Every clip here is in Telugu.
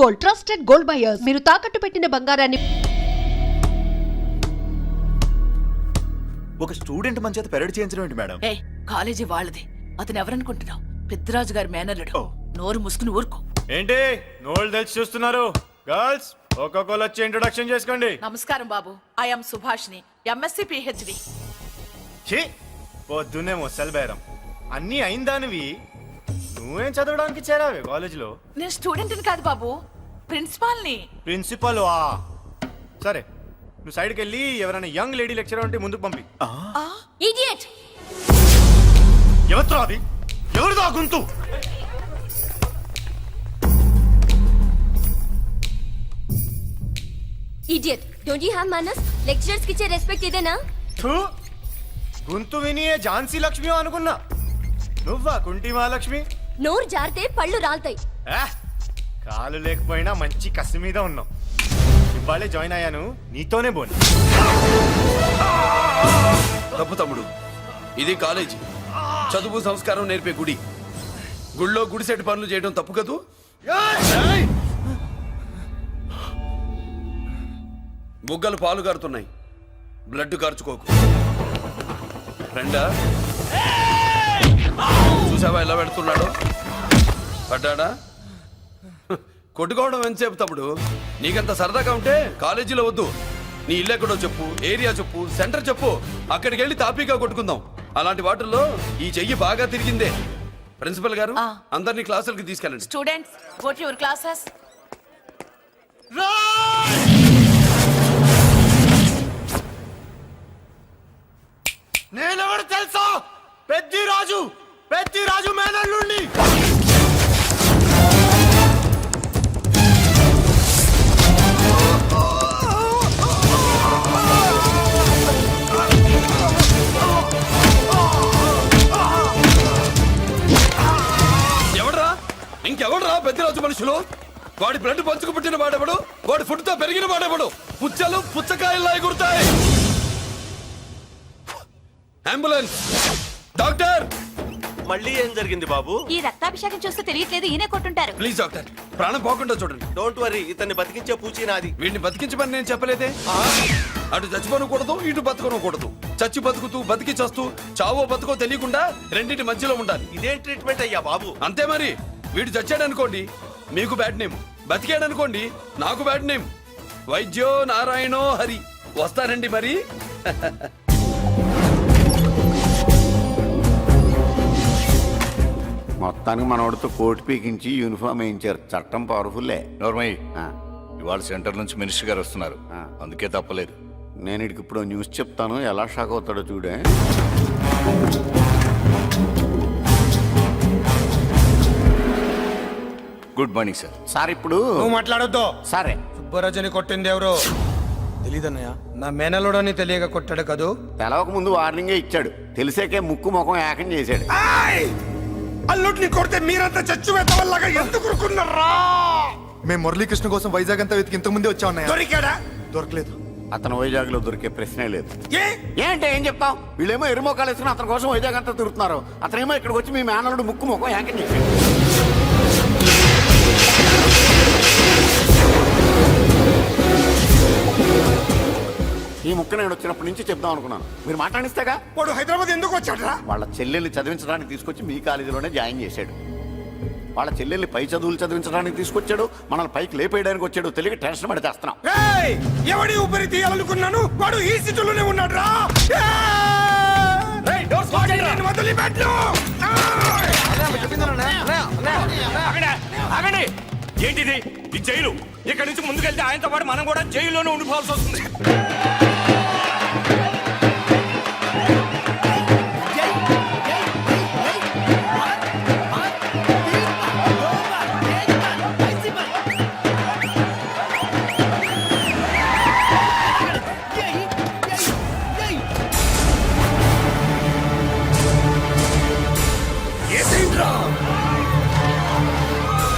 Gold, trusted gold buyers. మీరు తాకట్టు పెట్టిన బంగారాన్ని ఒక స్టూడెంట్ మన చేత పెరడ్ చేయించడం ఏంటి మేడం? కాలేజీ వాళ్ళది. అతను ఎవరనుకుంటున్నావు? పెద్దరాజు గారి మేనల్లుడు. నోరు ముసుకుని ఊరుకో. ఏంటి నోళ్ళు తెచ్చి చూస్తున్నారు? గర్ల్స్ ఒక్కొక్కరు వచ్చి ఇంట్రొడక్షన్ చేసుకోండి. నమస్కారం బాబు, ఐఎమ్ సుభాష్ని, ఎంఎస్సి పిహెచ్డి. పొద్దున్నే ముసలి బేరం అన్నీ అయిందానివి. నువ్వేం చదవడానికి చేరావే కాలేజీలో? నేను స్టూడెంట్ని కాదు బాబు, ప్రిన్సిపాల్ని. ప్రిన్సిపల్ సరే, నువ్వు సైడ్కి వెళ్ళి ఎవరైనా యంగ్ లేడీ లెక్చరర్ ఉంటే ముందుకు పంపి. ఇడియట్! ఎవరితో అది? ఎవరిదో ఆ గొంతు? Idiot! Don't you have manners? Lecturers కి ఇచ్చే రెస్పెక్ట్ ఇదేనా? గొంతు విని ఝాన్సీ లక్ష్మి అనుకున్నా. నువ్వా కుంటి మహాలక్ష్మి? నోరు జారితే పళ్ళు రాల్తాయి. కాలు లేకపోయినా మంచి కసి మీద ఉన్నావు. ఇవాళే జాయిన్ అయ్యాను, నీతోనే బోని. తప్పు తమ్ముడు, ఇది కాలేజీ. చదువు సంస్కారం నేర్పే గుడి. గుళ్ళో గుడిసెట్టి పనులు చేయడం తప్పు కదూ? బుగ్గలు పాలు గారుతున్నాయి, బ్లడ్ కార్చుకోకు. ఫ్రెండా, చూసావా ఎలా పెడుతున్నాడు? పడ్డాడా? కొట్టుకోవడం ఎంతసేపు తమ్ముడు? నీకంత సరదాగా ఉంటే కాలేజీలో వద్దు. నీ ఇల్లు ఎక్కడో చెప్పు, ఏరియా చెప్పు, సెంటర్ చెప్పు, అక్కడికి వెళ్ళి తాపీగా కొట్టుకుందాం. అలాంటి వాటిల్లో ఈ చెయ్యి బాగా తిరిగిందే. ప్రిన్సిపల్ గారు, అందరినీ క్లాసులకి తీసుకెళ్ళండి. Students, go to your classes. నేనెవరు తెలుసా? పెద్దిరాజు, పెద్దిరాజు మేనల్లుండి. ఎవడ్రా? ఇంకెవడ్రా పెద్దిరాజు మనుషులు? వాడి బ్లడ్ పంచుకు పుట్టిన వాడెవడు? వాడి ఫుడ్ తో పెరిగిన వాడెవడు? పుచ్చలు పుచ్చకాయల్లా ఎగురుతాయి. అంబులెన్స్! డాక్టర్! మళ్ళీ ఏం జరిగింది బాబు? ఈ రక్తాభిషేకం చూస్తే తెలియట్లేదు, ఈయనే కొట్టుంటారు. ప్లీజ్ డాక్టర్, ప్రాణం పోకుండా చూడండి. డోంట్ వరీ, ఇతన్ని బతికించే పూచి నాది. వీడిని బతికించమని నేను చెప్పలేదే. అటు చచ్చిపోనకూడదు, ఇటు బతకనకూడదు. చచ్చి బతుకుతూ, బతికి చస్తూ, చావో బతుకో తెలియకుండా రెండింటి మధ్యలో ఉండాలి. ఇదేం ట్రీట్మెంట్ అయ్యా బాబు? అంతే మరి. వీడు చచ్చాడనుకోండి, మీకు బ్యాడ్ నేమ్. బతికాడనుకోండి, నాకు బ్యాడ్ నేమ్. వైద్యో నారాయణో హరి. వస్తారండి మరి. మొత్తానికి మనోడితో కోట్ పీకించి యూనిఫామ్ వేయించారు. చట్టం పవర్ఫుల్లే. నోర్మయ్య, ఇవాళ సెంటర్ నుంచి మినిస్టర్ గారు వస్తున్నారు, అందుకే తప్పలేదు. నేను ఇడికి ఇప్పుడు న్యూస్ చెప్తాను, ఎలా షాక్ అవుతాడో చూడే. Good morning sir. సార్ ఇప్పుడు నువ్వు మాట్లాడొద్దు. సరే, సుబ్బరాజుని కొట్టింది ఎవరు? తెలీదన్నయ్య. నా మేనలోడని తెలియక కొట్టాడు కదూ. తెలవక ముందు వార్నింగే ఇచ్చాడు, తెలిసాకే ముక్కు ముఖం ఏకం చేశాడు. అల్లుడిని కొడితే మీరంతా చచ్చు వెతవల్లాగా ఎందుకు ఊరుకున్నారా? మేము మురళీకృష్ణ కోసం వైజాగ్ అంతా వెతికి ఇంతకు ముందే వచ్చా ఉన్నాయా? దొరికాడా? దొరకలేదు. అతను వైజాగ్ లో దొరికే ప్రశ్నే లేదు. ఏ? ఏంటే ఏం చెప్తాం? వీళ్ళేమో ఎరుమోకాలు వేసుకుని అతని కోసం వైజాగ్ అంతా తిరుగుతున్నారు. అతనేమో ఇక్కడికి వచ్చి మీ మేనలుడు ముక్కు ముఖం ఏకం చేశాడు. ఈ ముక్క నేను వచ్చినప్పటి నుంచి చెప్దాం అనుకున్నాను, మీరు మాట్లాడిస్తేగా. వాడు హైదరాబాద్ ఎందుకు వచ్చాడరా? వాళ్ళ చెల్లెల్ని చదివించడానికి తీసుకొచ్చి మీ కాలేజీలోనే జాయిన్ చేశాడు. వాళ్ళ చెల్లెల్ని పై చదువులు చదివించడానికి తీసుకొచ్చాడు, మనల్ని పైకి లేపేయడానికి వచ్చాడు. తెలియక టెన్షన్ పడి చేస్తున్నాం. ఎవడి ఊపిరి తీయాలనుకున్నాను, వాడు ఈ స్థితిలోనే ఉన్నాడు రా. ఏంటిది? ఈ జైలు. ఇక్కడ నుంచి ముందుకెళ్తే ఆయనతో పాటు మనం కూడా జైల్లోనే ఉండిపోవాల్సి వస్తుంది.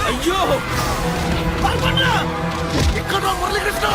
అయ్యో, ఇక్కడ మురళీకృష్ణ!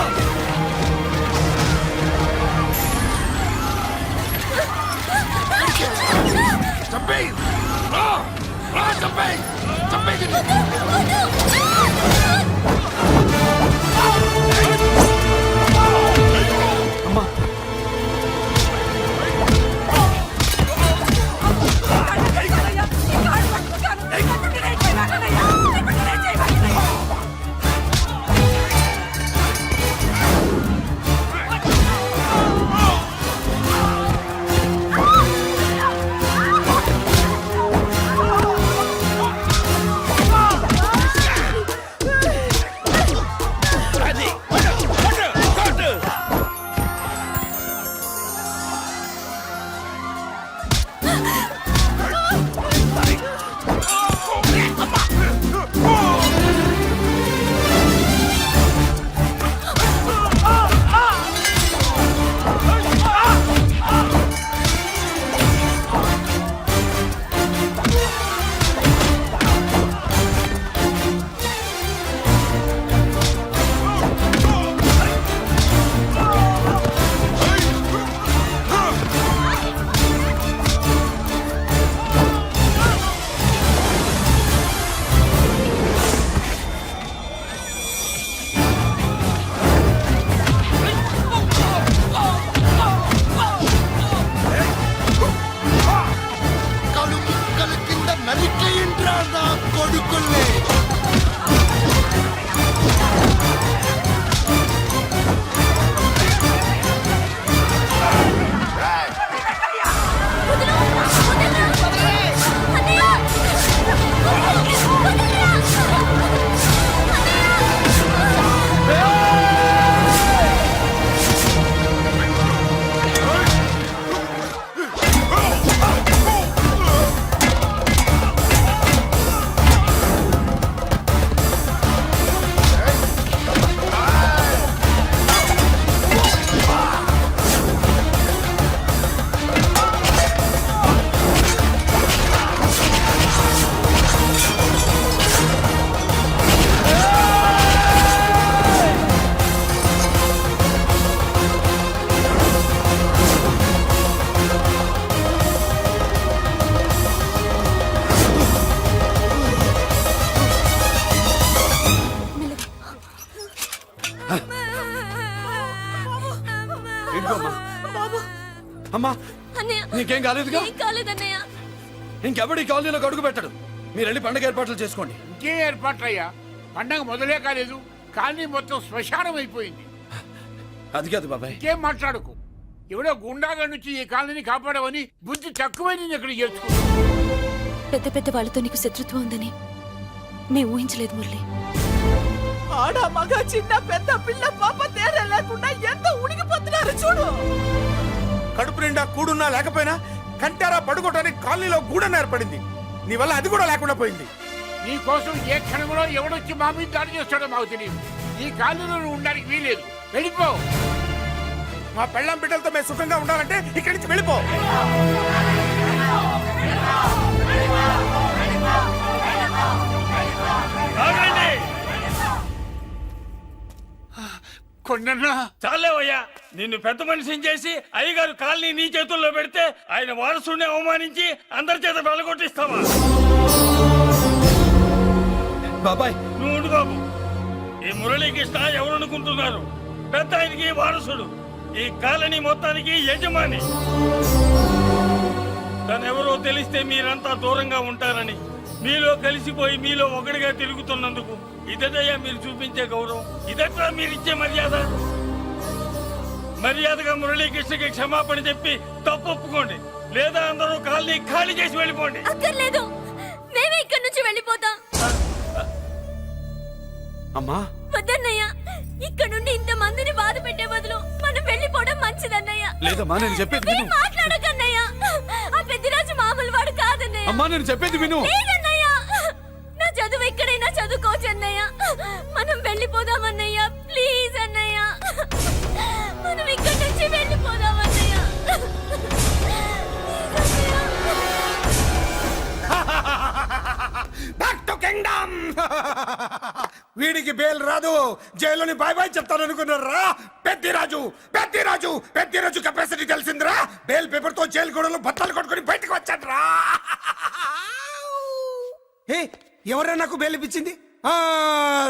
అమ్మా అన్నయ్య నీకేం కాలేదుగా? ఏం కాలేదన్నయ్య. ఇంకెవడి కాలనీలోకి అడుగు పెట్టడు. మీరు వెళ్ళి పండుగ ఏర్పాట్లు చేసుకోండి. ఇంకే ఏర్పాట్లయ్యా, పండగ మొదలే కాలేదు, కాలనీ మొత్తం శ్మశానం అయిపోయింది. అది కాదు బాబాయ్. ఇంకేం మాట్లాడుకు. ఎవడో గుండాగా నుంచి ఈ కాలనీని కాపాడవని బుద్ధి తక్కువై నేను ఇక్కడ చేర్చుకున్నాను. పెద్ద పెద్ద వాళ్ళతో నీకు శత్రుత్వం ఉందని మేము ఊహించలేదు మురళి. ఆడ మగ చిన్న పెద్ద పిల్ల పాప తేడా లేకుండా ఎంత ఉడికిపోతున్నారు చూడు. కడుపు నిండా కూడున్నా లేకపోయినా కంటారా పడుకోవటానికి కాలనీలో గూడెం ఏర్పడింది. నీ వల్ల అది కూడా లేకుండా పోయింది. నీ కోసం ఏ క్షణంలో ఎవడొచ్చి మా మీద దాడి చేస్తాడో మాకు తెలియదు. ఈ కాలనీలో నువ్వు ఉండడానికి వీలేదు. వెళ్ళిపో. మా పెళ్ళాం బిడ్డలతో మేము సుఖంగా ఉండాలంటే ఇక్కడి నుంచి వెళ్ళిపో. కొండన్నా చాలేవయ్యా, నిన్ను పెద్ద మనిషిని చేసి అయ్యగారు కాలనీ నీ చేతుల్లో పెడితే ఆయన వారసుని అవమానించి అందరి చేత వెళ్ళగొట్టిస్తావా? బాబాయ్ నువ్వు ఉండు బాబు. ఈ మురళీకృష్ణ ఎవరనుకుంటున్నారు? పెద్ద ఆయనకి వారసుడు, ఈ కాలనీ మొత్తానికి యజమాని. తనెవరో తెలిస్తే మీరంతా దూరంగా ఉంటారని మీలో కలిసిపోయి మీలో ఒకటిగా తిరుగుతున్నందుకు ఇదటయ్యా మీరు చూపించే గౌరవం, ఇదట్లా మీరిచ్చే మర్యాద. మర్యాదగా మురళీకృష్ణకి క్షమాపణ చెప్పి తప్పు ఒప్పుకోండి, లేదా అందరూ కాలనీ ఖాళీ చేసి వెళ్ళిపోండి. అక్కర్లేదు, మేమే ఇక్కడి నుంచి వెళ్ళిపోతాం. అమ్మా వద్దన్నయ్య, ఇక్కడ నుండి ఇంత మందిని బాధ పెట్టే బదులు మనం వెళ్ళిపోవడం మంచిదన్నయ్య. లేదమ్మా, నేను చెప్పేది విను. మాట్లాడకన్నయ్య, ఆ పెద్దిరాజు మామూలు వాడు కాదన్నయ్య. అమ్మా నేను చెప్పేది విను. లేదన్నయ్య, నా చదువు ఎక్కడైనా చదువుకోవచ్చు అన్నయ్య. మనం వెళ్ళిపోదామన్నయ్య, ప్లీజ్ అన్నయ్య. మనం ఇక్కడి నుంచి వెళ్ళిపోదామన్నయ్య. Back to kingdom. వీడికి బేల్ రాదు, జైల్లోని బాయ్ బాయ్ చెప్తాను అనుకున్నారా? పెద్దిరాజు పెద్దిరాజు పెద్దిరాజు కెపాసిటీ తెలిసిందిరా. బేల్ పేపర్ తో జైలు గోడలు బత్తలు కొట్టుకుని బయటకు వచ్చాడ్రా. ఎవరా నాకు బేల్ ఇప్పించింది?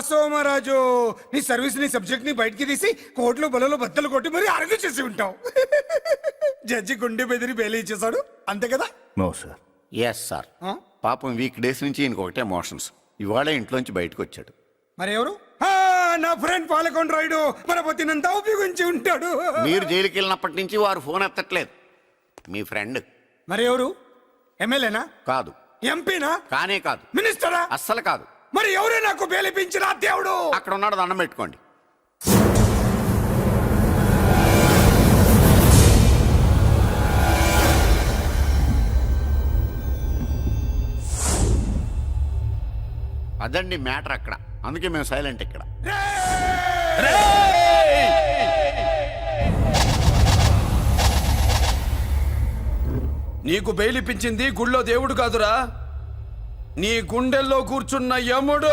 సోమరాజు, నీ సర్వీస్ నీ సబ్జెక్ట్ ని బయటికి తీసి కోట్లు బలలో బద్దలు కొట్టి మరి అరుగు చేసి ఉంటావు. జడ్జి గుండె బెదిరి బేలు ఇచ్చేసాడు, అంతే కదా? No sir. Yes sir. పాపం వీక్ డేస్ నుంచి ఈయనకు ఒకటే ఎమోషన్స్. ఇవాళ ఇంట్లోంచి బయటకు వచ్చాడు. మరి ఎవరు? నా ఫ్రెండ్ పాలకొండ రాయుడు మన పొత్తినంతా ఉపయోగించి ఉంటాడు. మీరు జైలుకి వెళ్ళినప్పటి నుంచి వారు ఫోన్ ఎత్తట్లేదు. మీ ఫ్రెండ్. మరి ఎవరు? ఎమ్మెల్యేనా? కాదు. ఎంపీనా? కానే కాదు. మినిస్టరా? అస్సలు కాదు. మరి ఎవరే నాకు బేలిపించిన దేవుడు? అక్కడ ఉన్నాడు, దండం పెట్టుకోండి. అదండి మ్యాటర్ అక్కడ. అందుకే మేము సైలెంట్ ఇక్కడ. నీకు బెయిలిపించింది గుళ్ళో దేవుడు కాదురా, నీ గుండెల్లో కూర్చున్న యముడు.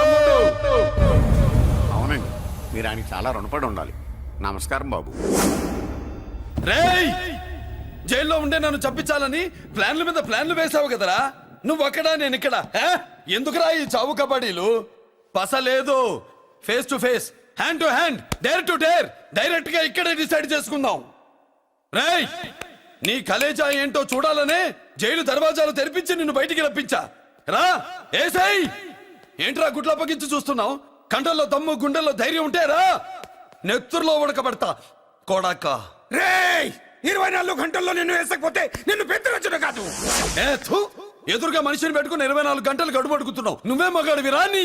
అవునండి, మీరు ఆయనకి చాలా రుణపడి ఉండాలి. నమస్కారం బాబు. రేయ్, జైల్లో ఉండే నన్ను చంపించాలని ప్లాన్ల మీద ప్లాన్లు వేసావు కదరా. నువ్వు అక్కడ నేను ఇక్కడ. ఎందుకురా ఈ చావు కబడ్డీలు? పస లేదు. Face to face, hand to hand, dare to dare, direct గా ఇక్కడే డిసైడ్ చేసుకుందాం. రేయ్, నీ కలేజా ఏంటో చూడాలనే జైలు దర్వాజాలు తెరిపించి నిన్ను బయటికి రప్పించా. రా ఏసై. ఏంట్రా గుడ్ల పగించి చూస్తున్నావు? కండల్లో దమ్ము గుండెల్లో ధైర్యం ఉంటే రా, నెత్తురులో ఉడకబడతా కొడాక. రేయ్, 24 గంటల్లో నిన్ను వేసకపోతే నిన్ను పెద్దరచుడు కాదు. ఎదురుగా మనిషిని పెట్టుకుని 24 గంటలు గడుపు అడుగుతున్నావు. నువ్వే మగాడివిరా నీ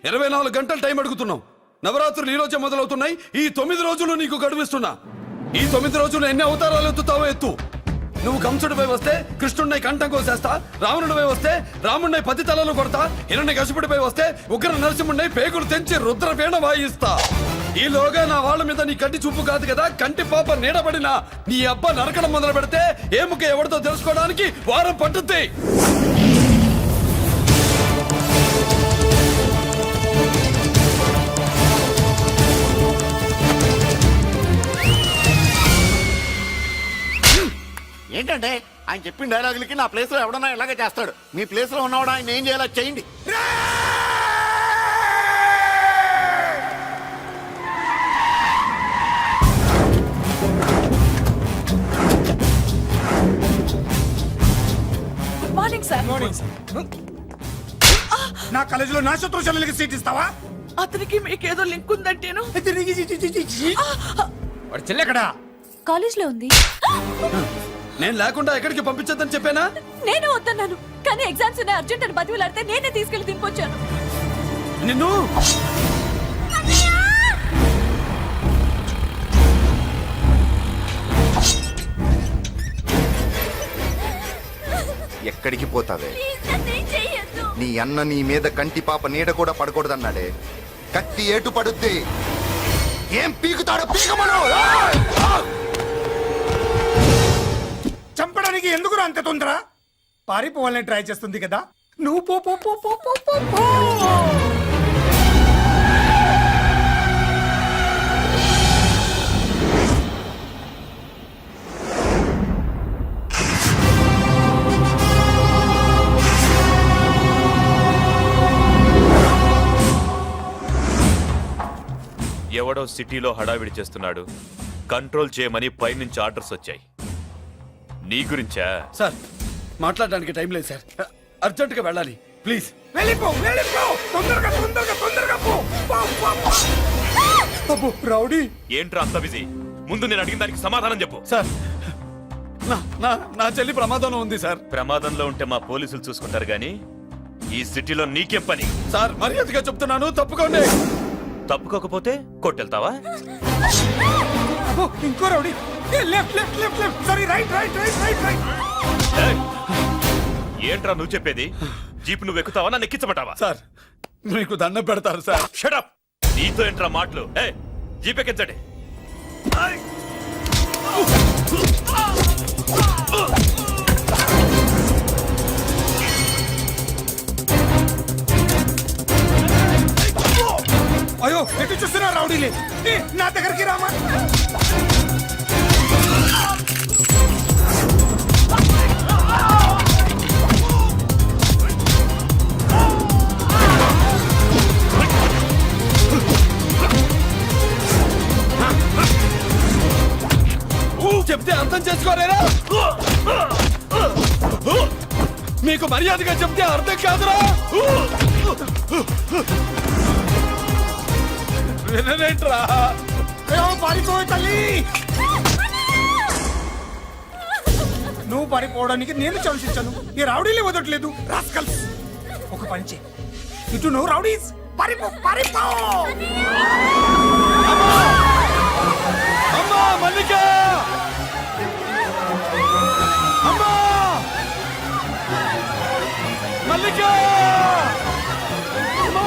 24 గంటలు టైం అడుగుతున్నావు. నవరాత్రులు ఈ రోజే మొదలవుతున్నాయి. ఈ 9 రోజులు నీకు గడువిస్తున్నా. ఈ 9 రోజులు ఎన్ని అవతారాలు ఎత్తుతావో ఎత్తు. నువ్వు కంసుడిపై వస్తే కృష్ణుడిని కంఠం కోసేస్తా, రావణుడిపై వస్తే రాముడిని 10 తలలు కొడతా, హిరణ్యకశిపుడిపై వస్తే ఉగ్ర నరసింహుడిని పేగులు తెంచి రుద్రపీణ వాయిస్తా. ఈలోగా నా వాళ్ళ మీద నీ కంటి చూపు కాదు కదా, కంటి పాప నీడబడిన నీ అబ్బ నరకడం మొదలు పెడితే ఏముక ఎవరితో తెలుసుకోవడానికి వారం పట్టుద్ది. ఏంటంటే ఆయన చెప్పిన డైలాగులకి నా ప్లేస్ లో ఎవడన్నా ఇలాగే చేస్తాడు. మీ ప్లేస్ లో ఉన్నవాడు ఆయన ఏం చేయాలో చేయండి. నా శత్రు చెల్లెలకి సీట్ ఇస్తావా? అతనికి మీకేదో లింక్ ఉందంటేను. వాడి చెల్లెక్కడా? కాలేజ్ లో ఉంది. నేను లేకుండా ఎక్కడికి పంపించొద్దని చెప్పానా? నేను వద్దన్నాను, కానీ ఎగ్జామ్స్ ఉన్నాయి అర్జెంట్ అని బతిలాడితే నేనే తీసుకెళ్లి దింపొచ్చాను. నిన్ను ఎక్కడికి పోతావే? ప్లీజ్ నన్నేం చెయ్యొద్దు. నీ అన్న నీ మీద కంటి పాప నీడ కూడా పడకూడదన్నాడే. కత్తి ఏటు పడుద్ది. ఏం పీకుతాడో పీకమను. చంపడానికి ఎందుకు అంత తొందర? పారిపోవాలని ట్రై చేస్తుంది కదా, నువ్వు పో పో పో పో పో పో పో. ఎవడో సిటీలో హడావిడి చేస్తున్నాడు, కంట్రోల్ చేయమని పైనుంచి ఆర్డర్స్ వచ్చాయి. నీ గురించా? సార్ మాట్లాడడానికి టైం లేదు సార్, అర్జెంటుగా వెళ్ళాలి ప్లీజ్. వెళ్ళిపో వెళ్ళిపో, తొందరగా తొందరగా తొందరగా పో. పో, పో, పో. అబ్బో, రౌడీ. ఏంట్రా అంత బిజీ? ముందు నేను అడిగిన దానికి సమాధానం చెప్పు. సార్ నా చెల్లి ప్రమాదంలో ఉంది సార్. ప్రమాదంలో ఉంటే మా పోలీసులు చూసుకుంటారు గాని ఈ సిటీలో నీకేం పని? సార్ మర్యాదగా చెప్తున్నాను, తప్పుకోండి. తప్పుకోకపోతే కొట్టెళ్తావా? అబ్బో, ఇంకో rowdy. Left left left left, sorry right right right right right. ఏయ్! ఏంట్రా నువ్వు చెప్పేది? జీప్ నువ్వు ఎక్కుతావా, నన్ను ఎక్కించమంటావా? సార్ మీకు దండం పెడతారు సార్. షటప్! నీతో ఏంట్రా మాటలు? జీప్ ఎక్కించండి. అయ్యో, ఎటు చూస్తున్నా రౌడీలే. నా దగ్గరికి రామా. చెప్తే అర్థం చేసుకోలేరా? మీకు మర్యాదగా చెప్తే అర్థం కాదురా? వినరేంట్రా? పారిపోయి తల్లి. నువ్వు పారిపోవడానికి నేను ఛాన్స్ ఇచ్చాను, ఈ రౌడీలే వదట్లేదు. రాస్కల్స్, ఒక పని చేయి, ఇటు నువ్వు రౌడీస్ పారిపో పారిపో. అమ్మా మల్లిక! అమ్మా మల్లిక! అమ్మా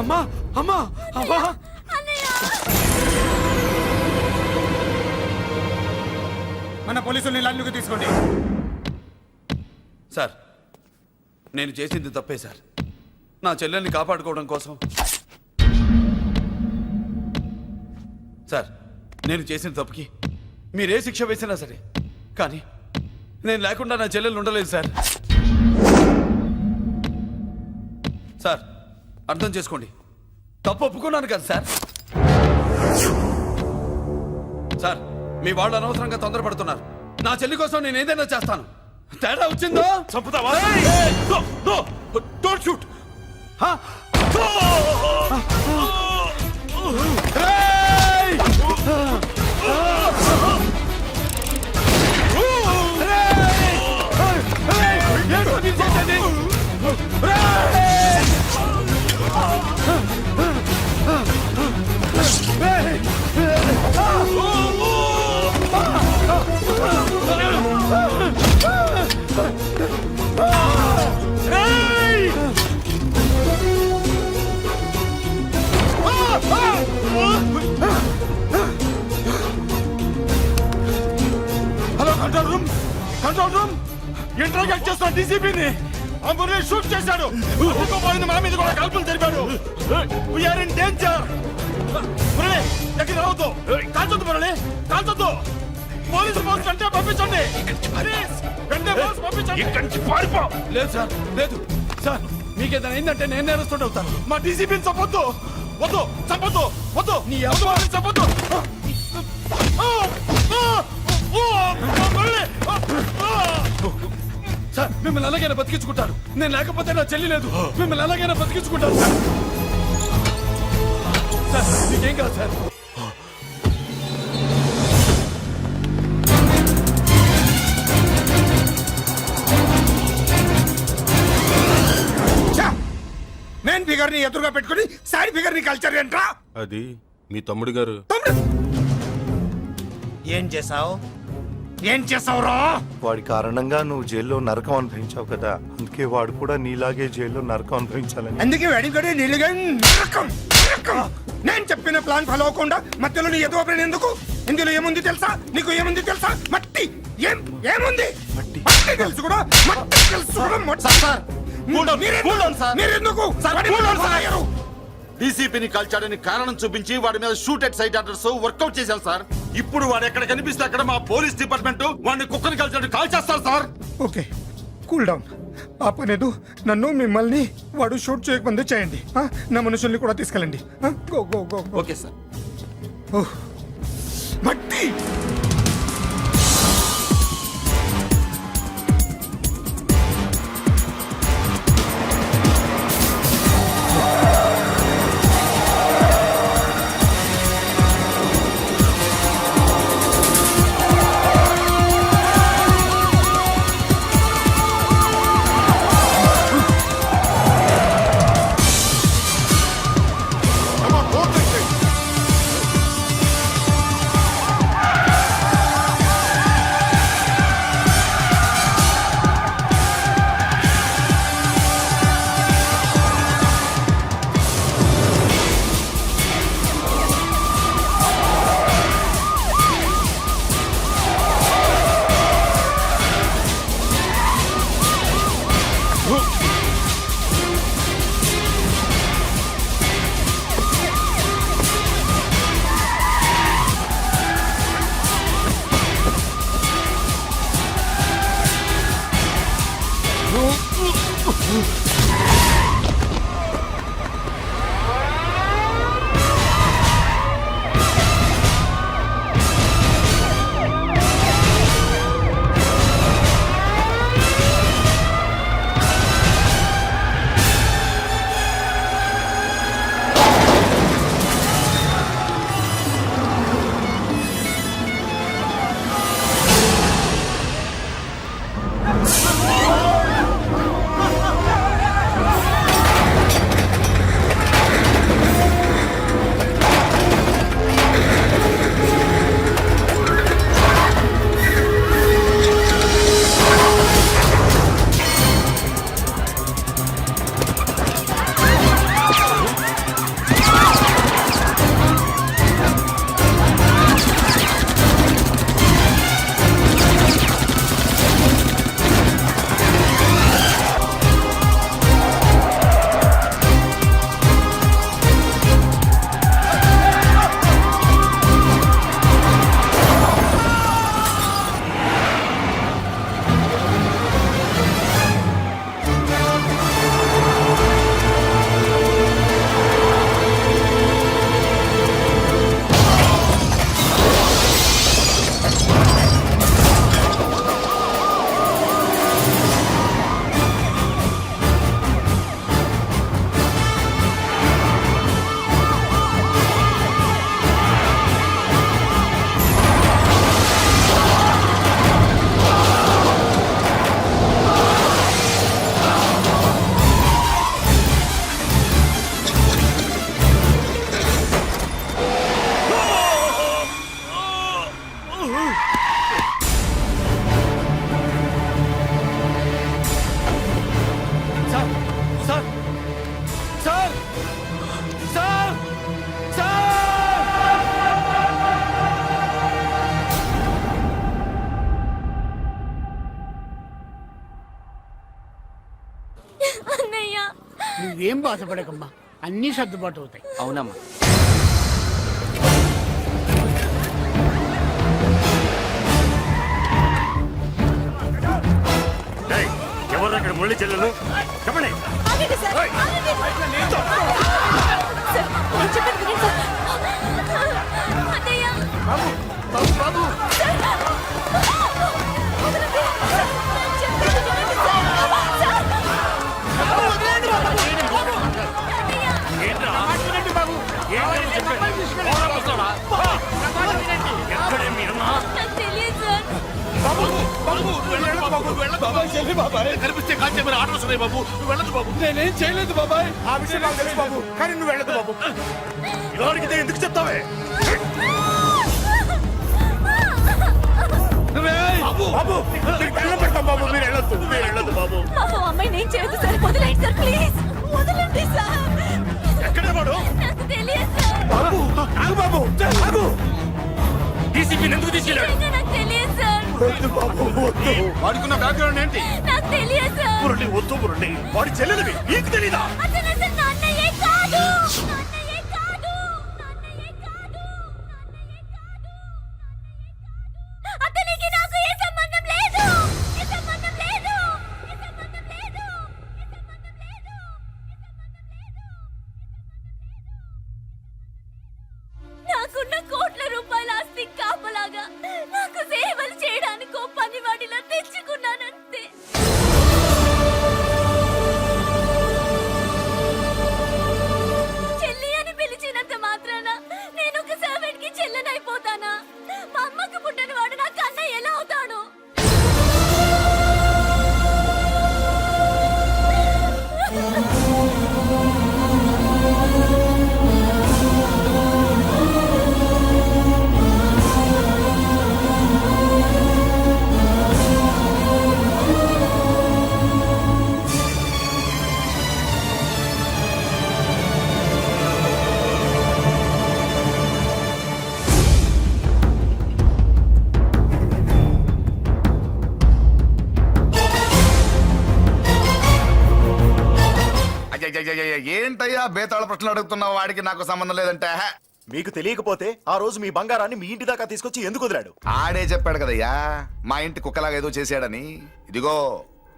అమ్మా అమ్మా అమ్మా! మన పోలీసుల్ని లైన్లోకి తీసుకోండి. సార్ నేను చేసింది తప్పే సార్. నా చెల్లెల్ని కాపాడుకోవడం కోసం సార్ నేను చేసిన తప్పుకి మీరే శిక్ష వేసినా సరే, కానీ నేను లేకుండా నా చెల్లెలు ఉండలేదు సార్. సార్ అర్థం చేసుకోండి, తప్పు ఒప్పుకున్నాను కదా సార్. సార్ మీ వాళ్ళు అనవసరంగా తొందరపడుతున్నారు. నా చెల్లి కోసం నేను ఏదైనా చేస్తాను. తేడా వచ్చిందో చంపుతావా? Don't shoot. Hello control room, control room. Interrogate చేస్తున్న డీసీపీని అంబులెన్స్ షూట్ చేశాడు. పోయింది, మా మీద కూడా కాల్పులు జరిపాడు. We are in danger. మురళి దగ్గర రావద్దు, కాల్చొద్దు మురళి, కాల్చొద్దు. పోలీసు ఫోర్స్ వెంటనే పంపించండి. వెంటనే ఫోర్స్ పంపించండి. ఇక్కడి నుంచి పారిపో. లేదు సార్, లేదు సార్. మీకేదైనా అయిందంటే నేను నేరస్తుడు అవుతాను. మా డీసీపీని చంపొద్దు, వద్దు, చంపొద్దు, వద్దు, నీ వద్దు, వాళ్ళని చంపొద్దు. మురళి సార్ మిమ్మల్ని ఎలాగైనా బతికించుకుంటారు. నేను లేకపోతే నా చెల్లి లేదు. మిమ్మల్ని ఎలాగైనా బతికించుకుంటారు సార్. సార్ మీకేం కాదు సార్. మెయిన్ ఫిగర్ ని ఎదురుగా పెట్టుకుని సైడ్ ఫిగర్ ని కల్చర్ ఏంట్రా? అది మీ తమ్ముడు గారు. ఏం చేసావు? ఏం చేసావురా? వాడి కారణంగా నువ్వు జైల్లో నరకం అనుభవించావు కదా, అందుకే వాడు కూడా నీలాగే జైల్లో నరకం అనుభవించాలని. అందుకే వెడిగడే నిలుగా నరకం నరకం. నేను చెప్పిన ప్లాన్ ఫాలో అవ్వకుండా మధ్యలో నీ ఎదురు పడిన ఎందుకు? ఇందులో ఏముంది తెలుసా? నీకు ఏముంది తెలుసా? మట్టి. ఏముంది? మట్టి తెలుసు కూడా, మట్టి తెలుసు కూడా. మీరెందుకు డీసీపీని కాల్చాడని కారణం చూపించి వాడి మీద shoot at sight orders work out చేశాం సార్. ఇప్పుడు వాడు ఎక్కడ కనిపిస్తే అక్కడ మా పోలీస్ డిపార్ట్మెంట్ వాడిని కుక్కని కాల్చాడు కాల్ చేస్తారు సార్. Okay, cool down. ఆ పనేదు నన్ను మిమ్మల్ని వాడు షూట్ చేయకముందే చేయండి. నా మనుషుల్ని కూడా తీసుకెళ్ళండి. Go go go. Okay sir. మట్టి నువ్వేం బాధపడకమ్మా, అన్నీ సర్దుబాటు అవుతాయి. అవునమ్మా. ఎవరు అక్కడ మురళి చెల్లెలు చెప్పండి. బాబు బాబు నువ్వు వెళ్ళదు బాబాయ్ చెల్లి బాబాయ్ కనిపిస్తే కాల్ చేయమని ఆర్డర్స్ ఉన్నాయి బాబు నువ్వు వెళ్ళదు బాబు. నేనేం చేయలేదు బాబాయ్. ఆ విషయం నాకు తెలుసు బాబు, కానీ నువ్వు వెళ్ళదు బాబు. ఎవరికి ఎందుకు చెప్తావే? బాబు బాబు నీకు దండం పెడతాం బాబు, మీరు వెళ్ళొద్దు, మీరు వెళ్ళొద్దు బాబు. పాపం అమ్మాయి నేను చేయదు సార్, వదిలేండి సార్ ప్లీజ్, వదలండి సార్. ఎక్కడ వాడు? నాకు తెలియదు సార్, బాబు ఆగు బాబు, ఆగు. డీసీపీని ఎందుకు తీసుకెళ్ళాడు? నిజంగా నాకు తెలియదు సార్, వద్దు బాబు వద్దు. వాడుకున్న బ్యాక్గ్రౌండ్ ఏంటి? నాకు తెలియదు సార్. మురళి వద్దు మురళి, వాడి చెల్లెలివి నీకు తెలీదా? అతను అసలు నా అన్నయ్యే కాదు, నా అన్నయ్యే కాదు, నా అన్నయ్యే కాదు, నా అన్నయ్యే కాదు. అతనికి నాకు ఏ సంబంధం లేదు, ఏ సంబంధం లేదు, ఏ సంబంధం లేదు, ఏ సంబంధం లేదు. నాకున్న కోట్ల రూపాయల ఆస్తి కాపలాగా నాకు సేవలు చేయడానికి ఓ పనివాడిలా తెచ్చుకున్నానంతే. చెల్లి అని పిలిచినంత మాత్రాన నేను ఒక సర్వెంట్ కి చెల్లెనైపోతానా? మా అమ్మకు పుట్టిన వాడు నాకు అన్నయ్య ఎలా అవుతాడు? అయ్యయ్యయ్యయ్య, ఏంటయ్యా బేతాళ ప్రశ్నలు అడుగుతున్నావు? వాడికి నాకు సంబంధం లేదంటే హే. మీకు తెలియకపోతే ఆ రోజు మీ బంగారాన్ని మీ ఇంటి దాకా తీసుకొచ్చి ఎందుకు వదిలాడు? ఆడే చెప్పాడు కదయ్యా మా ఇంటి కుక్కలాగా ఏదో చేశాడని. ఇదిగో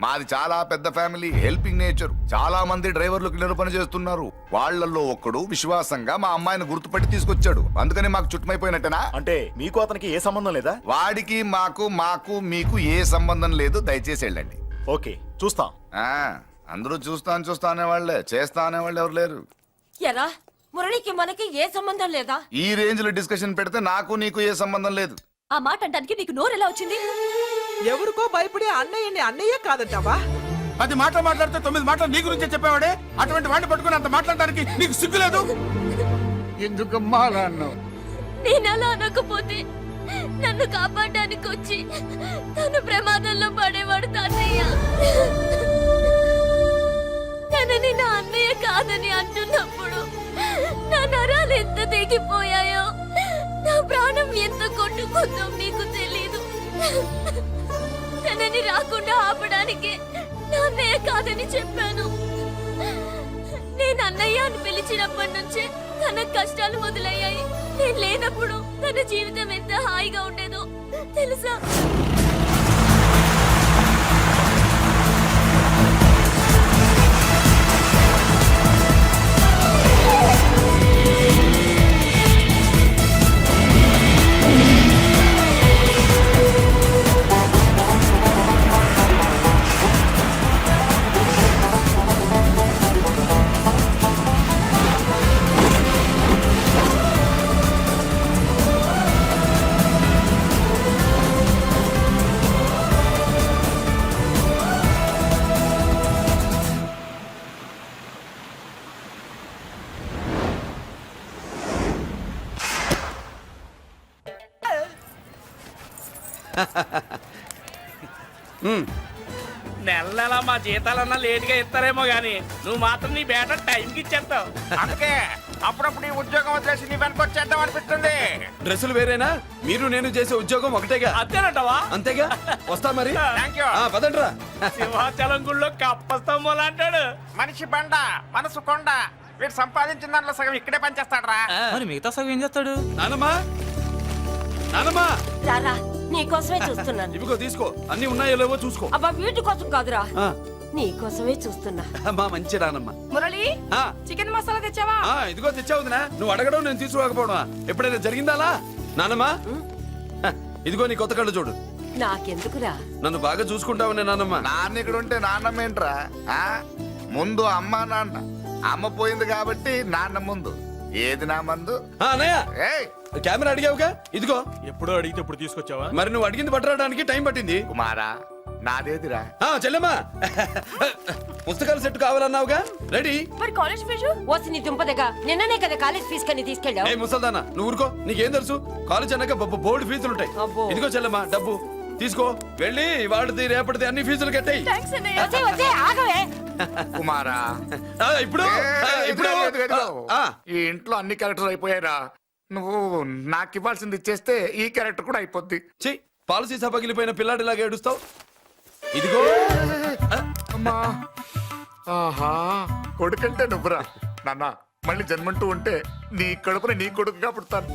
మాది చాలా పెద్ద ఫ్యామిలీ, హెల్పింగ్ నేచర్. చాలా మంది డ్రైవర్లు క్లీనర్ పని చేస్తున్నారు. వాళ్ళల్లో ఒక్కడు విశ్వాసంగా మా అమ్మాయిని గుర్తుపట్టి తీసుకొచ్చాడు. అందుకని మాకు చుట్టుమైపోయినట్టేనా? అంటే మీకు అతనికి ఏ సంబంధం లేదా? వాడికి మాకు మీకు ఏ సంబంధం లేదు. దయచేసి వెళ్ళండి. ఓకే చూస్తాం. ఆ, అందరూ చూస్తా అనేవాళ్లే, చేస్తా అనేవాళ్ళు ఎవరు లేరు. ఎరా మురళికి మనకి ఏ సంబంధం లేదా? ఈ రేంజ్ లో డిస్కషన్ పెడితే నాకు నీకు ఏ సంబంధం లేదు. ఆ మాట అంటానికి నీకు నోరు ఎలా వచ్చింది? ఎవరికో భయపడి అన్నయ్యని అన్నయ్య కాదంటావా? 10 మాటలు మాట్లాడితే 9 మాటలు నీ గురించే చెప్పేవాడే. అటువంటి వాడిని పట్టుకుని అంత మాట్లాడడానికి నీకు సిగ్గులేదు? ఎందుకమ్మా అలా అన్నావు? నేను అలా అనకపోతే నన్ను కాపాడడానికి వచ్చి తను ప్రమాదంలో పడేవాడు తాతయ్య. తనని నా అన్నయ్య కాదని అంటున్నప్పుడు నా నరాలు ఎంత తెగిపోయాయో, నా ప్రాణం ఎంత కొట్టుకుందో మీకు తెలీదు. తనని రాకుండా ఆపడానికి నా అన్నయ్య కాదని చెప్పాను. నేను అన్నయ్య అని పిలిచినప్పటి నుంచే తన కష్టాలు మొదలయ్యాయి. నేను లేనప్పుడు తన జీవితం ఎంత హాయిగా ఉండేదో తెలుసా? నెల నెల మా జీతాలన్నా లేటుగా ఇస్తారేమో గానీ నువ్వు మాత్రం నీ బేట టైంకి ఇచ్చేస్తావు. అందుకే అప్పుడప్పుడు ఈ ఉద్యోగం వదిలేసి నీ వెనక వచ్చేద్దాం అనిపిస్తుంది. డ్రెస్సులు వేరేనా? మీరు నేను చేసే ఉద్యోగం ఒకటేగా. అంతేనంటావా? అంతేగా. వస్తా మరి. Thank you. పదండ్రా. సింహాచలం గుళ్ళో కప్పస్తంభం అంటాడు. మనిషి బండ మనసు కొండ, వీడు సంపాదించిన దాంట్లో సగం ఇక్కడే పనిచేస్తాడు రా. మరి మిగతా సగం ఏం చేస్తాడు? నానమ్మా, నానమ్మా, రారా, నీకోసమే చూస్తున్నాను. ఇవిగో తీసుకో. అన్ని ఉన్నాయో లేవో చూసుకో. అబ్బా వీటి కోసం కాదురా, ఆ, నీకోసమే చూస్తున్నా. మా మంచి నానమ్మ. మురళి, ఆ, చికెన్ మసాలా తెచ్చావా? ఇదిగో తెచ్చావుదినా. నువ్వు అడగడం నేను తీసుకోకపోవడమా? ఎప్పుడైనా జరిగిందాలా? నానమ్మా, ఇదిగో నీ కొత్త కళ్ళు చూడు. నాకెందుకురా? నన్ను బాగా చూసుకుంటావునే నానమ్మ. నాన్న ఇక్కడ ఉంటే నాన్నమ్మ ఏంట్రా? ఆ? ముందు అమ్మ నాన్న. అమ్మ పోయింది కాబట్టి నాన్న ముందు. ఏది నా మందు? అన్నయ్య, ఏయ్ కెమెరా అడిగావుగా, ఇదిగో. ఎప్పుడో అడిగితే ఇప్పుడు తీసుకొచ్చావా? మరి నువ్వు అడిగింది పట్టడానికి టైం పట్టింది. కుమారా, నాదేదిరా చెల్లెమ్మా పుస్తకాల సెట్ కావాలన్నావుగా రెడీ. మరి కాలేజ్ ఫీజు ఓసి నీ దుంపదగా నిన్ననే కదా కాలేజ్ ఫీజు కని తీసుకెళ్ళావు. ఏ ముసల్దానా నువ్వు ఊరుకో, నీకేం తెలుసు? కాలేజ్ అన్నాక బోర్డు ఫీజులు ఉంటాయి. అబ్బో. ఇదిగో చెల్లెమ్మా డబ్బు తీసుకో, వెళ్ళి వాడిది రేపటిది అన్ని ఫీజులు కట్టాయి. వచ్చే వచ్చే ఆగవే. కుమారా ఇప్పుడు ఇప్పుడు ఈ ఇంట్లో అన్ని క్యారెక్టర్లు అయిపోయారా? నువ్వు నాకు ఇవ్వాల్సింది ఇచ్చేస్తే ఈ క్యారెక్టర్ కూడా అయిపోద్ది. చెయ్యి, పాలసీ పగిలిపోయిన పిల్లాడిలాగా ఏడుస్తావు. ఇదిగో అమ్మా ఆహా కొడుకంటే నువ్వురా నాన్న. మళ్ళీ జన్మంటూ ఉంటే నీ కడుపున నీ కొడుకుగా పుడతాను.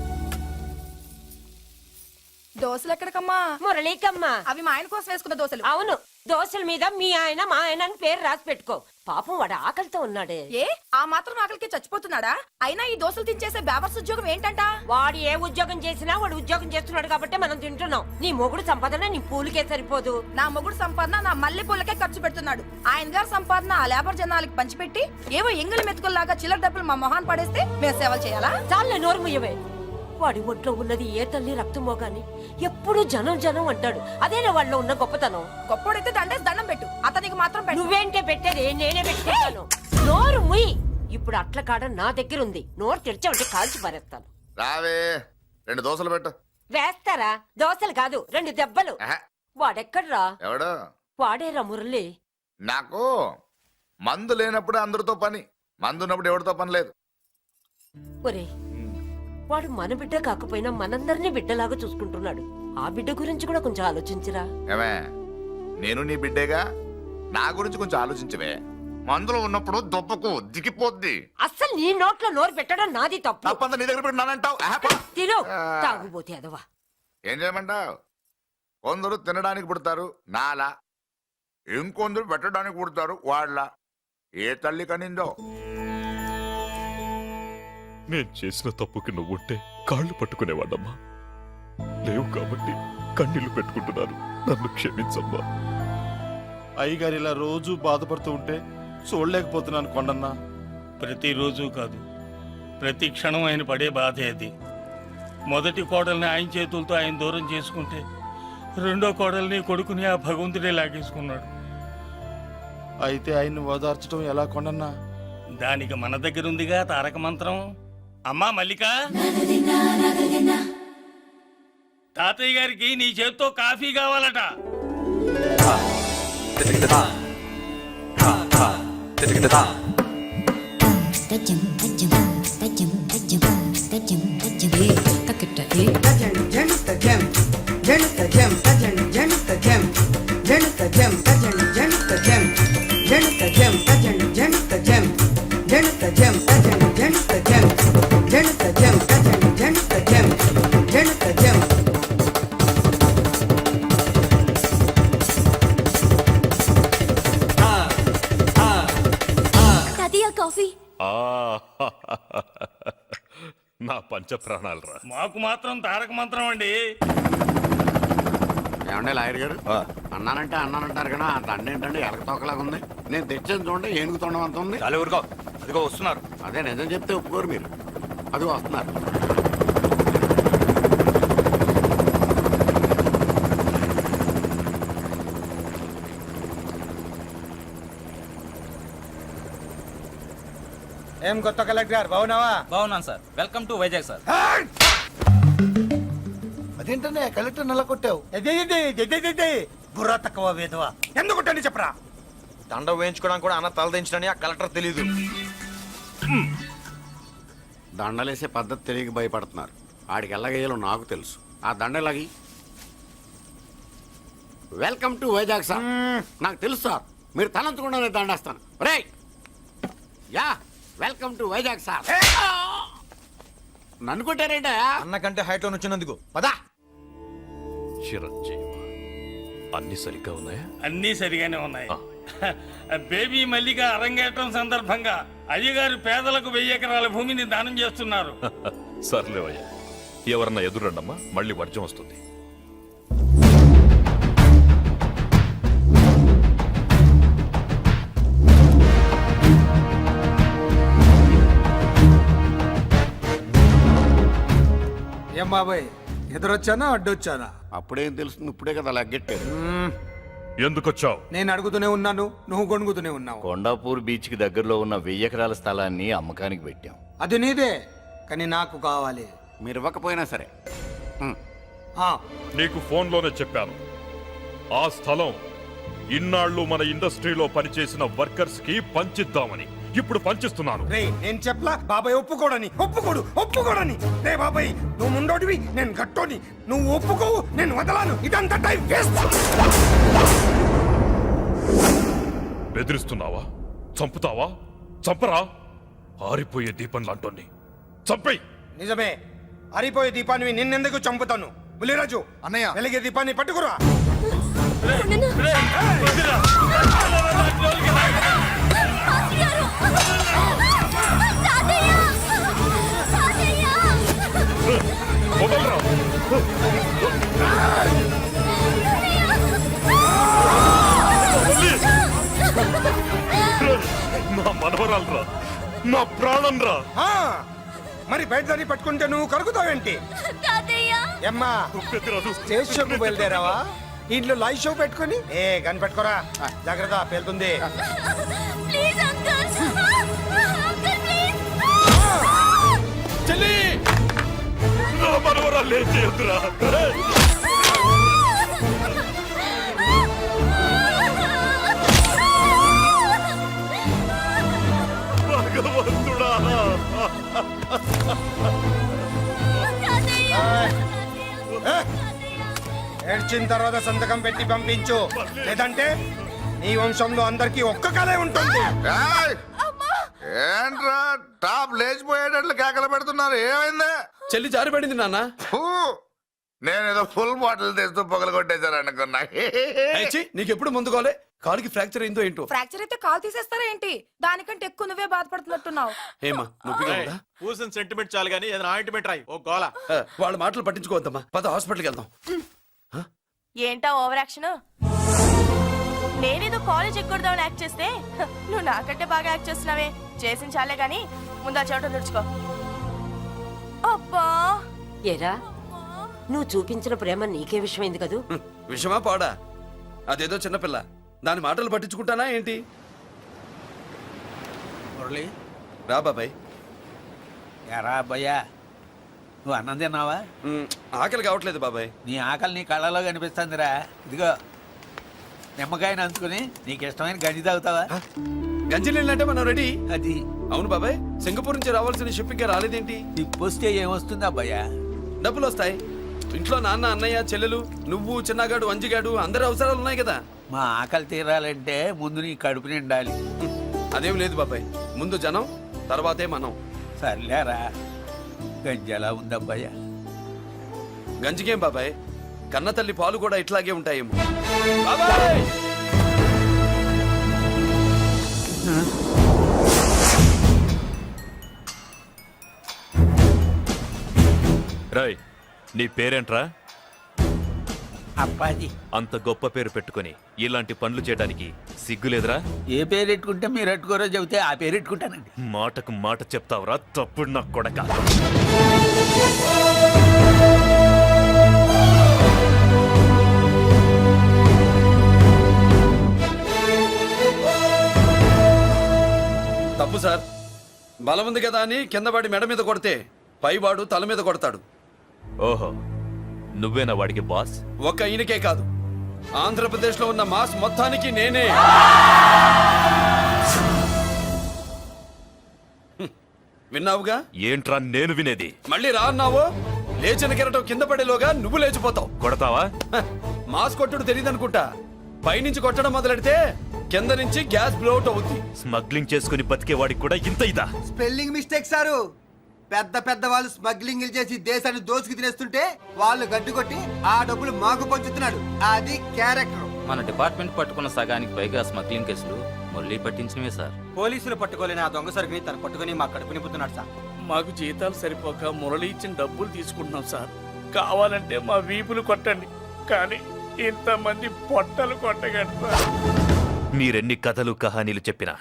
దోశలు ఎక్కడికమ్మా? మురళీకమ్మ. అవి మా ఆయన కోసం వేసుకున్న దోశలు. అవును, దోశల మీద మీ ఆయన మా ఆయన అని పేరు రాసి పెట్టుకో. పాపం వాడు ఆకలితో ఉన్నాడే. ఏ ఆ మాత్రం ఆకలికి చచ్చిపోతున్నాడా? అయినా ఈ దోశలు తినేసే బేవర్స్ ఉద్యోగం ఏంటంట? వాడు ఏ ఉద్యోగం చేసినా వాడు ఉద్యోగం చేస్తున్నాడు కాబట్టి మనం తింటున్నాం. నీ మొగుడు సంపాదన నీ పూలికే సరిపోదు. నా మొగుడు సంపాదన నా మల్లె పూలకే ఖర్చు పెడుతున్నాడు. ఆయన గారి సంపాదన ఆ లేబర్ జనాలకి పంచిపెట్టి ఏవో ఎంగిలి మెతుకుల్లాగా చిల్లర డబ్బులు మా మొహాన్ పడేస్తే మేము సేవలు చేయాలా? చాలే నోరు ముయ్యవే. వాడి ఒంట్లో ఉన్నది ఏ తల్లి రక్తమో గాని ఎప్పుడు జనం జనం అంటాడు. అదేనా వాళ్ళలో ఉన్న గొప్పతనం. గొప్పోడైతే దండేసి దండం పెట్టు, అతనికి మాత్రం పెట్టు. నువ్వేంటే పెట్టేది, నేనే పెట్టుకుంటాను. నోరు ముయ్యి. ఇప్పుడు అట్ల కాడ నా దగ్గర ఉంది. నోరు తెరిచావంటే కాల్చి పారేస్తాను. రావే 2 దోశలు పెట్టు. వేస్తారా? దోశలు కాదు 2 దెబ్బలు. వాడెక్కడ్రా? ఎవడు? వాడేరా మురళి. నాకు మందు లేనప్పుడు అందరితో పని, మందు ఉన్నప్పుడు ఎవరితో పని లేదు. ఒరే, వాడు మన బిడ్డ కాకపోయినా మనందరినీ బిడ్డలాగా చూసుకుంటున్నాడు. ఆ బిడ్డ గురించి కూడా కొంచెం ఆలోచించరా. ఏమే నేను నీ బిడ్డేగా, నా గురించి కొంచెం ఆలోచించవే. మందులో ఉన్నప్పుడు దొప్పకు దిగిపోద్ది. అస్సలు నీ నోట్లో నోరు పెట్టడం నాది తప్పు. తప్పంతా నీ దగ్గర పెట్టినానంటావు. తిను తాగుబోతే అదవా. ఏం చేయమంటావు? కొందరు తినడానికి పుడతారు నాలా, ఇంకొందరు పెట్టడానికి పుడతారు వాళ్ళ. ఏ తల్లి కనిందో. నేను చేసిన తప్పుకి నువ్వుంటే కాళ్ళు పట్టుకునేవాడమ్మా. లేవు కాబట్టి కన్నీళ్లు పెట్టుకుంటున్నాను. నన్ను క్షమించమ్మా. అయ్యగారు ఇలా రోజు బాధపడుతూ ఉంటే చూడలేకపోతున్నాను కొండన్న. ప్రతిరోజు కాదు, ప్రతి క్షణం ఆయన పడే బాధే అది. మొదటి కోడల్ని ఆయన చేతులతో ఆయన దూరం చేసుకుంటే రెండో కోడల్ని కొడుకుని ఆ భగవంతుడే లాగేసుకున్నాడు. అయితే ఆయన్ని ఓదార్చడం ఎలా కొండన్న? దానికి మన దగ్గర ఉందిగా తారక మంత్రం. అమ్మా మల్లిక, తాతయ్య గారికి నీ చేత్తో కాఫీ కావాలట. కాఫీ నా పంచ ప్రాణాలు రా. మాకు మాత్రం తారక మంత్రం అండి. ఏమండే లాయర్ గారు, అన్నానంటారు కదా, అంత అన్నేంటండి ఎలక తోకలాగా ఉంది. నేను తెచ్చేది చూడండి ఏనుగు తొండం అంత ఉంది. చాలా ఊరుకో, అదిగో వస్తున్నారు. అదే నిజం చెప్తే ఒప్పుకోరు మీరు. అది వస్తున్నారు. ఏం కొత్త కలెక్టర్ బాగున్నావా? బాగున్నాను sir. Welcome to Vizag sir. అదేంటనే కలెక్టర్ నెల కొట్టావు? బుర్రా తక్కువ వేదవా. ఎందుకు కొట్టండి చెప్పరా? దండ వేయించుకోవడానికి కూడా అన్న తలదించడని ఆ కలెక్టర్ తెలీదు. దండలేసే పద్ధతి తెలియక భయపడుతున్నారు. ఆడికి ఎలాగేయాలో నాకు తెలుసు. ఆ దండలాగి వెల్కమ్ టు వైజాగ్ సార్. నాకు తెలుసు సార్, మీరు తలంచకుండానే దండేస్తాను. రే యా వెల్కమ్ టు వైజాగ్ సార్. నన్ను కొట్టారేంటా? అన్నకంటే హైట్ లో వచ్చినందుకు పదా. చిరంజీవి, అన్ని సరిగ్గా ఉన్నాయా? అన్నీ సరిగానే ఉన్నాయి. బేబీ మల్లిక అరంగేట్రం సందర్భంగా అయ్యగారు పేదలకు 1000 ఎకరాల భూమిని దానం చేస్తున్నారు. సర్లేవయ్యా, ఎవరన్నా ఎదురండమ్మా, మళ్ళీ వర్జం వస్తుంది. ఏం బాబాయ్, ఎదురొచ్చానా అడ్డొచ్చానా? అప్పుడేం తెలుస్తుంది, ఇప్పుడే కదా లగ్గెట్టారు. ఎందుకొచ్చావు? నేను అడుగుతూనే ఉన్నాను, నువ్వు గొణుగుతూనే ఉన్నావు. కొండాపూర్ బీచ్ కి దగ్గరలో ఉన్న 1000 ఎకరాల స్థలాన్ని అమ్మకానికి పెట్టాం. అది నీదే, కానీ నాకు కావాలి. మీరు ఇవ్వకపోయినా సరే. ఆ, నీకు ఫోన్లోనే చెప్పాను. ఆ స్థలం ఇన్నాళ్ళు మన ఇండస్ట్రీలో పనిచేసిన వర్కర్స్ కి పంచిద్దామని. ఇప్పుడు పంచిస్తున్నాను. రే నేను చెప్పలా బాబాయ్ ఒప్పుకోడని. ఒప్పుకోడని. రే బాబాయ్, నువ్వు ముండోడివి, నేను గట్టోని. నువ్వు ఒప్పుకోవు, నేను వదలాను. ఇదంతా టైం వేస్ట్. బెదిరిస్తున్నావా? చంపుతావా? చంపరా? ఆరిపోయే దీపం లాంటోని చంపేయ్. నిజమే, ఆరిపోయే దీపాన్ని నిన్నెందుకు చంపుతాను? బుల్లిరాజు అన్నయ్య. వెలిగే దీపాన్ని పట్టుకురా. వదలరా. నా మనవరాలరా, నా ప్రాణం రా. ఆ, మరి బయట దాన్ని పట్టుకుంటే నువ్వు కరుగుతావేంటి? అమ్మా స్టేజ్ షోకు బయలుదేరావా? ఇంట్లో లైవ్ షో పెట్టుకుని గన్ పెట్టుకోరా. జాగ్రత్త, పేలుతుంది. చెల్లి నా మనవరాలు ఏం చేయొద్దురా. భగవంతుడా. ఏడ్చిన తర్వాత సంతకం పెట్టి పంపించు, లేదంటే నీ వంశంలో అందరికీ ఒక్క కలే ఉంటుంది. ఏయ్! ఏంట్రా టాప్ లేచిపోయేటట్లు కేకలు పెడుతున్నారు? ఏమైంది? చెల్లి జారిపడింది నాన్న. ఫూ! నేనేదో ఫుల్ బాటిల్ తెస్తూ పొగలు కొట్టేశారు అనుకున్నా. నీకెప్పుడు ముందుకోలే? కాలుకి ఫ్రాక్చర్ అయిందో ఏంటో. ఫ్రాక్చర్ అయితే కాల్ తీసేస్తారా ఏంటి? దానికంటే ఎక్కువ నువ్వే బాధపడుతున్నట్టున్నావు. ఏమా నొప్పిగా ఉందా? కూసిన సెంటిమెంట్ చాలు గానీ ఏదైనా ఆయింట్మెంట్ రాయి. ఓ గోల. వాళ్ళ మాటలు పట్టించుకోవద్దమ్మా. పద హాస్పిటల్కి వెళ్దాం. ఏంటా ఓవర్ యాక్షన్? నేనేదో కాలేజ్ ఎక్కడదామని యాక్ట్ చేస్తే నువ్వు నాకంటే బాగా యాక్ట్ చేస్తున్నావే. చేసిన చాలే గాని ముందు ఆ చోట తుడుచుకో. అబ్బా, ఏరా, నువ్వు చూపించిన ప్రేమ నీకే విషయమైంది కదూ. విషమా పాడా? అదేదో చిన్నపిల్ల, దాని మాటలు పట్టించుకుంటానా ఏంటి? మురళి, రా బాబాయ్. ఎరా అబ్బాయ్యా, నువ్వు అన్నం తిన్నావా? ఆకలి కావట్లేదు బాబాయ్. నీ ఆకలి నీ కళ్ళలో కనిపిస్తుందిరా. ఇదిగో నిమ్మకాయని అంచుకుని నీకు ఇష్టమైన గంజి తాగుతావా? గంజి నీళ్ళంటే మనం రెడీ. అది అవును బాబాయ్, సింగపూర్ నుంచి రావాల్సిన షిప్పింగ్ రాలేదేంటి? తిప్పొస్తే ఏమొస్తుంది అబ్బాయ్యా? డబ్బులు వస్తాయి. ఇంట్లో నాన్న, అన్నయ్య, చెల్లెలు, నువ్వు, చిన్నగాడు, అంజిగాడు అందరి అవసరాలు ఉన్నాయి కదా. మా ఆకలి తీరాలంటే ముందు నీ కడుపు నిండాలి. అదేం లేదు బాబాయ్, ముందు జనం తర్వాతే మనం. సర్లేరా, గంజి ఎలా ఉంది అబ్బాయ్యా? గంజికేం బాబాయ్, కన్న తల్లి పాలు కూడా ఇట్లాగే ఉంటాయేమో. బాబాయ్ రాయ్, నీ పేరేంట్రా? అప్పాజీ. అంత గొప్ప పేరు పెట్టుకొని ఇలాంటి పనులు చేయడానికి సిగ్గులేదురా? ఏ పేరు పెట్టుకుంటే మీరు పెట్టుకోరో చెబితే ఆ పేరు పెట్టుకుంటానండి. మాటకు మాట చెప్తావురా తప్పుడు నా కొడక. తప్పు సార్. బలం ఉంది కదా అని కింద వాడి మెడ మీద కొడితే పైవాడు తల మీద కొడతాడు. ఓహో, నువ్వేనా వాడికి బాస్? ఒక్క ఈయనకే కాదు, ఆంధ్రప్రదేశ్ లో ఉన్న మాస్ మొత్తానికి నేనే. విన్నావుగా? ఏంట్రా నేను వినేది? మళ్ళీ రా అన్నావు, లేచిన కెరటం కింద పడేలోగా నువ్వు లేచిపోతావు. కొడతావా? మాస్ కొట్టుడు తెలియదనుకుంటా. పైనుంచి కొట్టడం మొదలెడితే కింద నుంచి గ్యాస్ బ్లోట్ అవుద్ది. స్మగ్లింగ్ చేసుకుని బతికే వాడికి కూడా ఇంత ఇదా? Spelling mistake sir. పెద్ద పెద్ద వాళ్ళు స్మగ్లింగ్ చేసి దేశాన్ని దోచుకు తినేస్తుంటే వాళ్ళు గడ్డు కొట్టి ఆ డబ్బులు మాకు పంచుతున్నాడు. అది క్యారెక్టర్. మన డిపార్ట్మెంట్ పట్టుకున్న సగానికి పైగా స్మగ్లింగ్ కేసులు మురళి పట్టించినవే సార్. పోలీసులు పట్టుకోలేని ఆ దొంగ సరుకుని తను పట్టుకుని మా కడుపు నింపుతున్నాడు సార్. మాకు జీతాలు సరిపోక మురళి ఇచ్చిన డబ్బులు తీసుకుంటున్నాం సార్. కావాలంటే మా వీపులు కొట్టండి, కానీ ఇంతమంది పొట్టలు కొట్టగండి సార్. మీరెన్ని కథలు కహానీలు చెప్పినా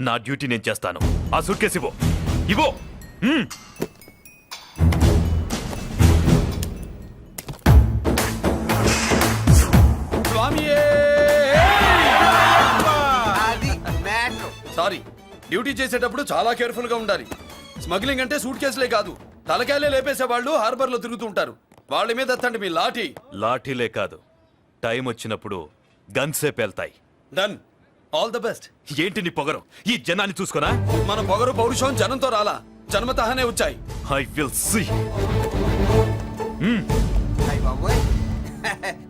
నా డ్యూటీ నేను చేస్తాను. ఆ సూట్ కేసు ఇవ్వు. ఇవ్వు. స్వామియే డ్యూటీ చేసేటప్పుడు చాలా కేర్ఫుల్ గా ఉండాలి. స్మగ్లింగ్ అంటే సూట్ కేసులే కాదు, తలకాయలే లేపేసే వాళ్ళు హార్బర్ లో తిరుగుతూ ఉంటారు. వాళ్ళ మీద ఎత్తండి మీ లాఠీ. లాఠీలే కాదు, టైం వచ్చినప్పుడు గన్సే పేల్తాయి. డన్. All the best. ఏంటి నీ పొగరు? ఈ జనాన్ని చూసుకోనా? మన పొగరు పౌరుషం జనంతో రాలా, జన్మతహనే వచ్చాయి. I will see. అయ్ బాబోయ్,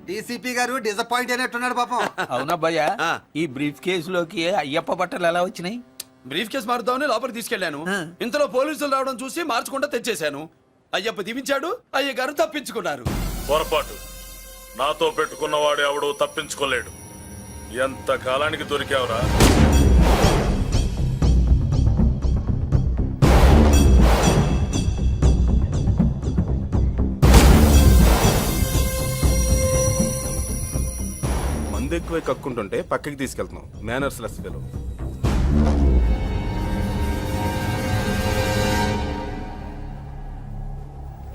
డీసీపీ గారు డిసప్పాయింట్ అయినట్టున్నాడు పాపం. అవునా భయ్య, ఈ బ్రీఫ్ కేసులోకి అయ్యప్ప బట్టలు ఎలా వచ్చినాయి? బ్రీఫ్ కేసు మారుద్దామని లోపలికి తీసుకెళ్లాను. ఇంతలో పోలీసులు రావడం చూసి మార్చకుండా తెచ్చేశాను. అయ్యప్ప దీవించాడు, అయ్య గారు తప్పించుకున్నారు. పొరపాటు. నాతో పెట్టుకున్నవాడు ఎవడో తప్పించుకోలేడు. ఎంత కాలానికి దొరికావురా? మందు ఎక్కువ కక్కుంటుంటే పక్కకి తీసుకెళ్తున్నాం. Manners less fellow.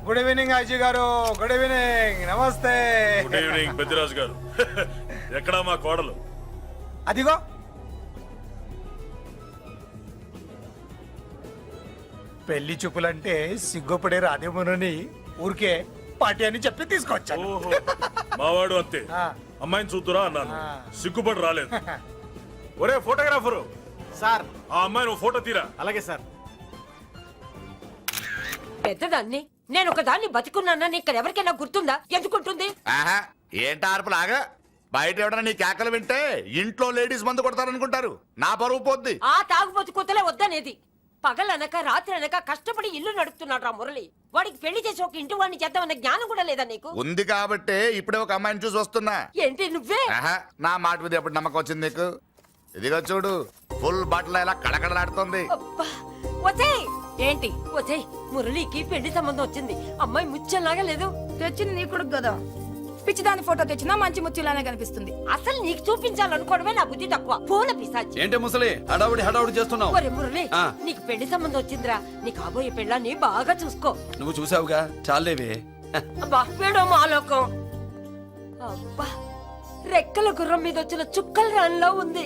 Good evening Ajay garu. Good evening. నమస్తే. Good evening Peddiraju garu. ఎక్కడా మా కోడలు? అదిగో పెళ్లి చూపులంటే సిగ్గుపడే రాధేమోనని ఊరికే పార్టీ అని చెప్పి తీసుకొచ్చాను. ఓహో, మావాడు అంతే. అమ్మాయిని చూద్దురా అన్నాను, సిగ్గుపడి రాలేదు. ఒరే ఫోటోగ్రాఫరు, సార్ ఆ అమ్మాయిని ఓ ఫోటో తీరా. అలాగే సార్. పెద్దదాన్ని నేను ఒక దాన్ని బతికున్నానని ఇక్కడ ఎవరికైనా గుర్తుందా? ఎందుకుంటుంది? ఏంటి ఆర్పులాగా? బయట ఎవడన్నా నీ కేకలు వింటే ఇంట్లో లేడీస్ మందు కొడతారనుకుంటారు. నా పరువు పోద్ది. ఆ తాగుబోతు కూతలే వద్దనేది. పగలనక రాత్రి అనక కష్టపడి ఇల్లు నడుపుతున్నాడు రా మురళి. వాడికి పెళ్లి చేసి ఒక ఇంటి వాడిని చేద్దామన్న జ్ఞానం కూడా లేదా నీకు? ఉంది కాబట్టే ఇప్పుడే ఒక అమ్మాయిని చూసి వస్తున్నా. ఏంటి నువ్వే? నా మాట మీద ఎప్పుడు నమ్మకం వచ్చింది నీకు? ఇదిగో చూడు, ఫుల్ బట్టలు ఎలా కడకడలాడుతుంది. అబ్బా, వచ్చేయ్. ఏంటి వచ్చేయ్, మురళికి పెళ్లి సంబంధం వచ్చింది. అమ్మాయి ముచ్చల్లాగా లేదు. తెచ్చింది నీ కొడుకు కదా, పిచ్చిదాని ఫోటో తెచ్చినా మంచి ముచ్చిలానే కనిపిస్తుంది. అసలు నీకు చూపించాలనుకోవడమే నా బుద్ధి తక్కువ. పూల పిశాచి. ఏంటే ముసలి హడావుడి చేస్తున్నావు? ఒరే మురళి, నీకు పెళ్లి సంబంధం వచ్చిందిరా. నీ కాబోయే పెళ్ళాన్ని బాగా చూసుకో. నువ్వు చూసావుగా, చాలేవే. అబ్బా, వీడో మాలోకం. అబ్బా, రెక్కల గుర్రం మీద వచ్చిన చుక్కల రాన్లో ఉంది.